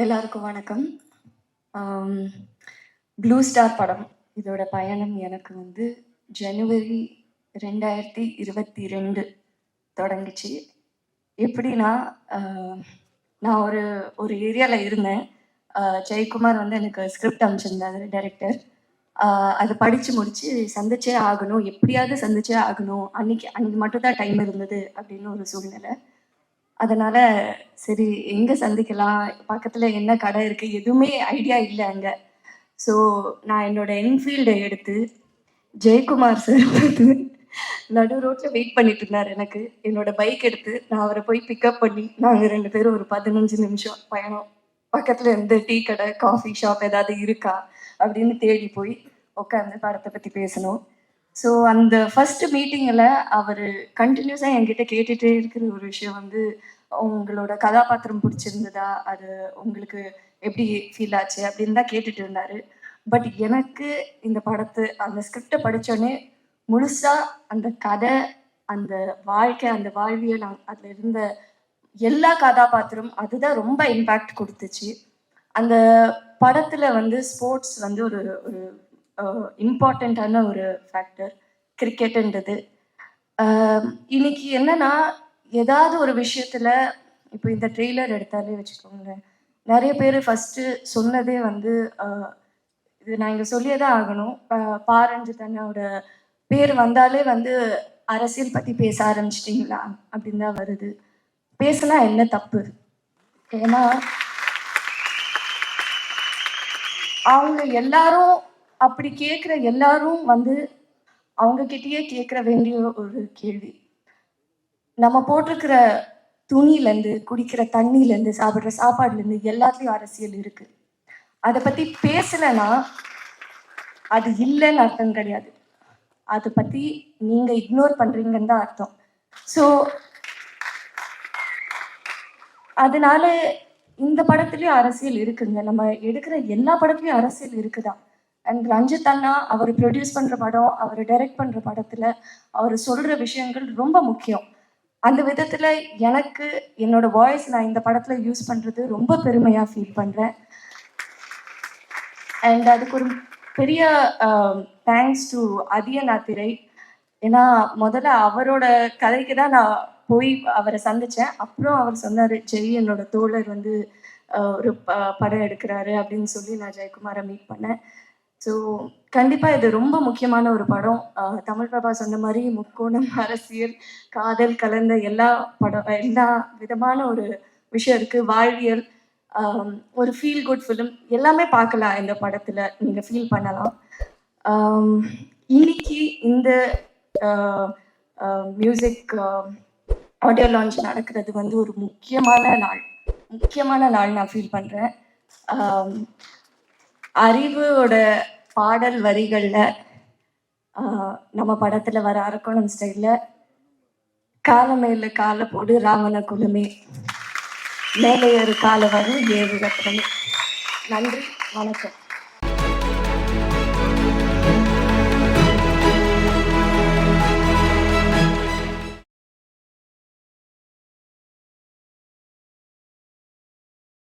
எல்லாருக்கும் வணக்கம். Blue star படம் இதோட பயணம் எனக்கு வந்து ஜனவரி 2022 தொடங்குச்சு. எப்படின்னா, நான் ஒரு ஏரியாவில் இருந்தேன். ஜெயக்குமார் வந்து எனக்கு ஸ்கிரிப்ட் அனுப்பிச்சிருந்தாரு, டைரக்டர். அதை படித்து முடித்து சந்திச்சே ஆகணும், எப்படியாவது சந்திச்சே ஆகணும், அன்னைக்கு மட்டும்தான் டைம் இருந்தது அப்படின்னு ஒரு சூழ்நிலை. அதனால சரி எங்கே சந்திக்கலாம், பக்கத்தில் என்ன கடை இருக்குது, எதுவுமே ஐடியா இல்லை அங்கே. ஸோ நான் என்னோட என்ஃபீல்டை எடுத்து ஜெயக்குமார் சார் வந்து நடு ரோட்டில் வெயிட் பண்ணிட்டு இருந்தார். எனக்கு என்னோட பைக் எடுத்து நான் அவரை போய் பிக்கப் பண்ணி நாங்கள் 2 பேரும் ஒரு 15 நிமிஷம் பயணம் பக்கத்தில் இருந்து டீ கடை, காஃபி ஷாப் ஏதாவது இருக்கா அப்படின்னு தேடி போய் உட்காந்து படத்தை பற்றி பேசணும். ஸோ அந்த ஃபர்ஸ்ட் மீட்டிங்கில் அவர் கண்டினியூஸாக என்கிட்ட கேட்டுகிட்டே இருக்கிற ஒரு விஷயம் வந்து, உங்களோட கதாபாத்திரம் பிடிச்சிருந்ததா, அது உங்களுக்கு எப்படி ஃபீல் ஆச்சு அப்படின்னு தான் கேட்டுட்டு இருந்தார். பட் எனக்கு இந்த படத்தை அந்த ஸ்கிரிப்டை படித்தோடனே முழுசாக அந்த கதை, அந்த வாழ்க்கை, அந்த வாழ்வியல், அதில் இருந்த எல்லா கதாபாத்திரம் அதுதான் ரொம்ப இம்பேக்ட் கொடுத்துச்சு. அந்த படத்தில் வந்து ஸ்போர்ட்ஸ் வந்து ஒரு ஒரு இம்பார்ட்டண்ட்டான ஒரு ஃபேக்டர், கிரிக்கெட்டுன்றது. இன்னைக்கு என்னன்னா, ஏதாவது ஒரு விஷயத்தில் இப்போ இந்த ட்ரெய்லர் எடுத்தாலே வச்சுக்கோங்களேன், நிறைய பேர் ஃபஸ்ட்டு சொன்னதே வந்து இது நான் இங்கே சொல்லியே தான் ஆகணும். பாரஞ்சித் அண்ணாவோட பேர் வந்தாலே வந்து அரசியல் பற்றி பேச ஆரம்பிச்சிட்டிங்களா அப்படின்னு தான் வருது. பேசினா என்ன தப்பு? ஏன்னா அவங்க எல்லாரும் அப்படி கேட்குற எல்லாரும் வந்து அவங்கக்கிட்டேயே கேட்குற வேண்டிய ஒரு கேள்வி, நம்ம போட்டிருக்கிற துணியிலேருந்து, குடிக்கிற தண்ணியிலேருந்து, சாப்பிட்ற சாப்பாடுலேருந்து எல்லாத்துலேயும் அரசியல் இருக்குது. அதை பற்றி பேசலைன்னா அது இல்லைன்னு அர்த்தம் கிடையாது, அதை பற்றி நீங்கள் இக்னோர் பண்ணுறீங்கன்னு தான் அர்த்தம். ஸோ அதனால இந்த படத்துலேயும் அரசியல் இருக்குங்க. நம்ம எடுக்கிற எல்லா படத்துலையும் அரசியல் இருக்குதான். அண்ட் ரஞ்சித் அண்ணா அவர் ப்ரொடியூஸ் பண்ணுற படம், அவர் டைரக்ட் பண்ணுற படத்தில் அவர் சொல்கிற விஷயங்கள் ரொம்ப முக்கியம். அந்த விதத்தில் எனக்கு என்னோட வாய்ஸ் நான் இந்த படத்தில் யூஸ் பண்ணுறது ரொம்ப பெருமையாக ஃபீல் பண்ணுறேன். அண்ட் அதுக்கு ஒரு பெரிய தேங்க்ஸ் டு அதியநாத்திரை. ஏன்னா முதல்ல அவரோட கதைக்கு தான் நான் போய் அவரை சந்தித்தேன். அப்புறம் அவர் சொன்னார், ஜெய் என்னோட தோழர் வந்து ஒரு படம் எடுக்கிறாரு அப்படின்னு சொல்லி நான் ஜெயக்குமாரை மீட் பண்ணேன். ஸோ கண்டிப்பாக இது ரொம்ப முக்கியமான ஒரு படம். தமிழ் பிரபா சொன்ன மாதிரி முக்கோணம், அரசியல், காதல் கலந்த எல்லா விதமான ஒரு விஷயம் இருக்குது. வாழ்வியல், ஒரு ஃபீல் குட் ஃபிலிம் எல்லாமே பார்க்கலாம் இந்த படத்தில், நீங்கள் ஃபீல் பண்ணலாம். இன்னைக்கு இந்த மியூசிக் ஆடியோ லான்ச் நடக்கிறது வந்து ஒரு முக்கியமான நாள் நான் ஃபீல் பண்ணுறேன். அறிவோட பாடல் வரிகளில் நம்ம படத்தில் வர அரக்கோணம் ஸ்டைலில், காலமேல காலை போடு ராமன குலமே, மேலே ஒரு காலை வரும் ஏழு ரத்னமே. நன்றி, வணக்கம்.